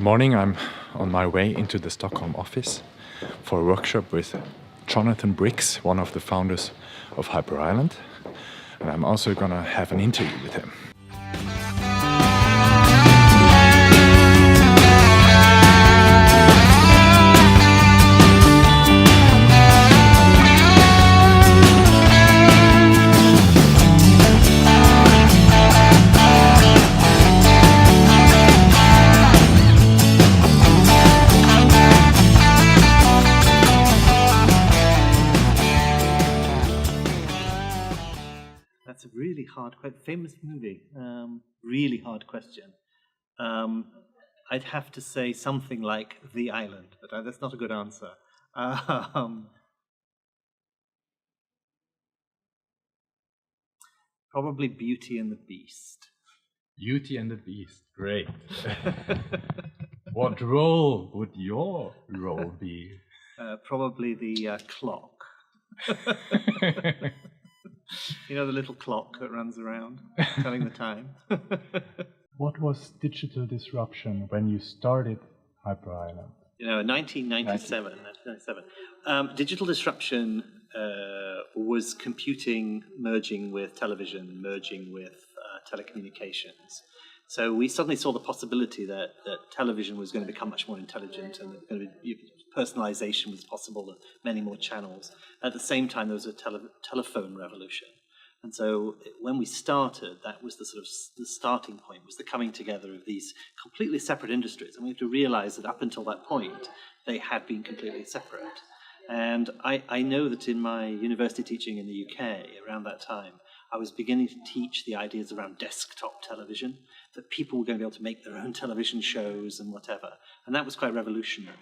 morning, I'm on my way into the Stockholm office for a workshop with Johnathan Briggs, one of the founders of Hyper Island, and I'm also gonna have an interview with him. That's a really hard, quite famous movie. Really hard question. I'd have to say something like The Island, but that's not a good answer. Probably Beauty and the Beast. Beauty and the Beast, great. What role would your role be? Probably the clock. You know, the little clock that runs around, telling the time. What was digital disruption when you started Hyper Island? You know, 1997. Digital disruption was computing merging with television, merging with telecommunications. So we suddenly saw the possibility that television was going to become much more intelligent and personalization was possible and many more channels. At the same time, there was a telephone revolution. And so when we started, that was the starting point, was the coming together of these completely separate industries. And we have to realize that up until that point, they had been completely separate. And I know that in my university teaching in the UK around that time, I was beginning to teach the ideas around desktop television, that people were going to be able to make their own television shows and whatever. And that was quite revolutionary.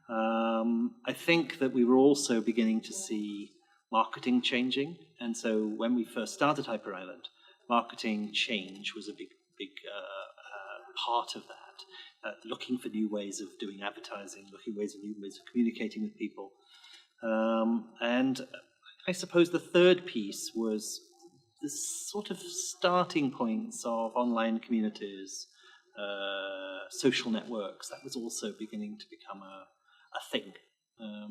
I think that we were also beginning to see marketing changing. And so when we first started Hyper Island, marketing change was a big part of that. Looking for new ways of doing advertising, looking for new ways of communicating with people. And I suppose the third piece was the sort of starting points of online communities, social networks. That was also beginning to become a thing.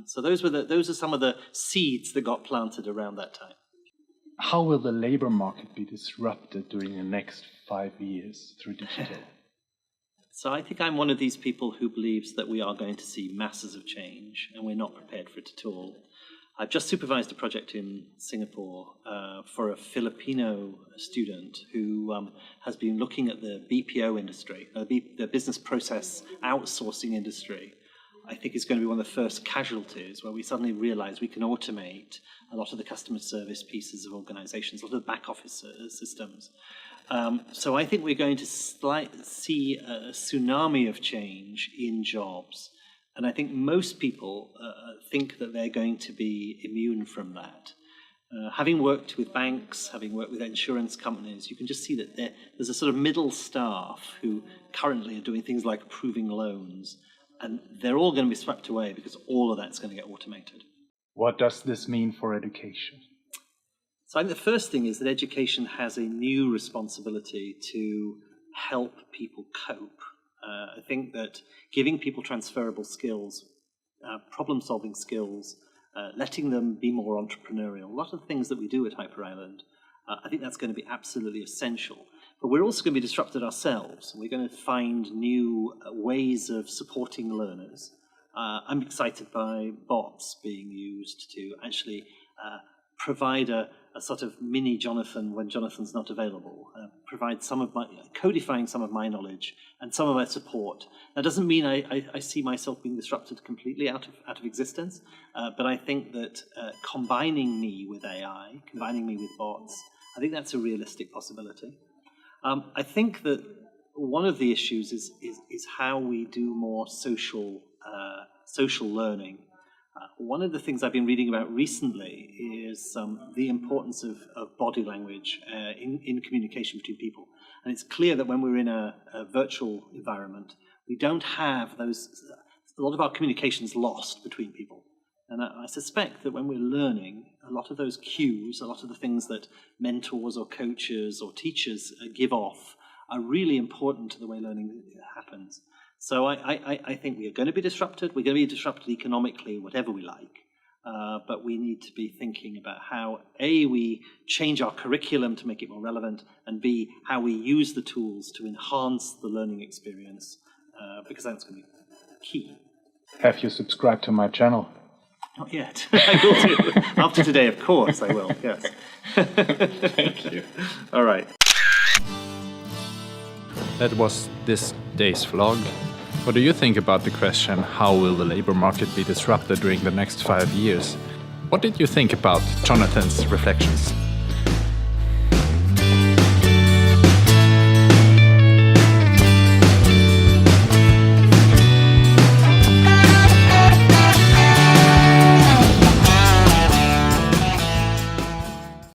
So those are some of the seeds that got planted around that time. How will the labor market be disrupted during the next 5 years through digital? So I think I'm one of these people who believes that we are going to see masses of change, and we're not prepared for it at all. I've just supervised a project in Singapore for a Filipino student who has been looking at the BPO industry, the business process outsourcing industry. I think is going to be one of the first casualties where we suddenly realize we can automate a lot of the customer service pieces of organizations, a lot of the back office systems. So I think we're going to see a tsunami of change in jobs. And I think most people think that they're going to be immune from that. Having worked with banks, having worked with insurance companies, you can just see that there's a sort of middle staff who currently are doing things like approving loans. And they're all going to be swept away because all of that's going to get automated. What does this mean for education? So I think the first thing is that education has a new responsibility to help people cope. I think that giving people transferable skills, problem-solving skills, letting them be more entrepreneurial, a lot of the things that we do at Hyper Island, I think that's going to be absolutely essential. But we're also going to be disrupted ourselves. We're going to find new ways of supporting learners. I'm excited by bots being used to actually provide a sort of mini Johnathan when Jonathan's not available, provide codifying some of my knowledge and some of my support. That doesn't mean I see myself being disrupted completely out of existence, but I think that combining me with AI, combining me with bots, I think that's a realistic possibility. I think that one of the issues is how we do more social learning. One of the things I've been reading about recently is the importance of body language in communication between people. And it's clear that when we're in a virtual environment, we don't have those, a lot of our communication's lost between people. And I suspect that when we're learning, a lot of those cues, a lot of the things that mentors or coaches or teachers give off are really important to the way learning happens. So I think we are going to be disrupted. We're going to be disrupted economically, whatever we like. But we need to be thinking about how, A, we change our curriculum to make it more relevant, and B, how we use the tools to enhance the learning experience, because that's going to be key. Have you subscribed to my channel? Not yet. I will do. After today, of course, I will, yes. Thank you. All right. That was this day's vlog. What do you think about the question, how will the labor market be disrupted during the next 5 years? What did you think about Johnathan's reflections?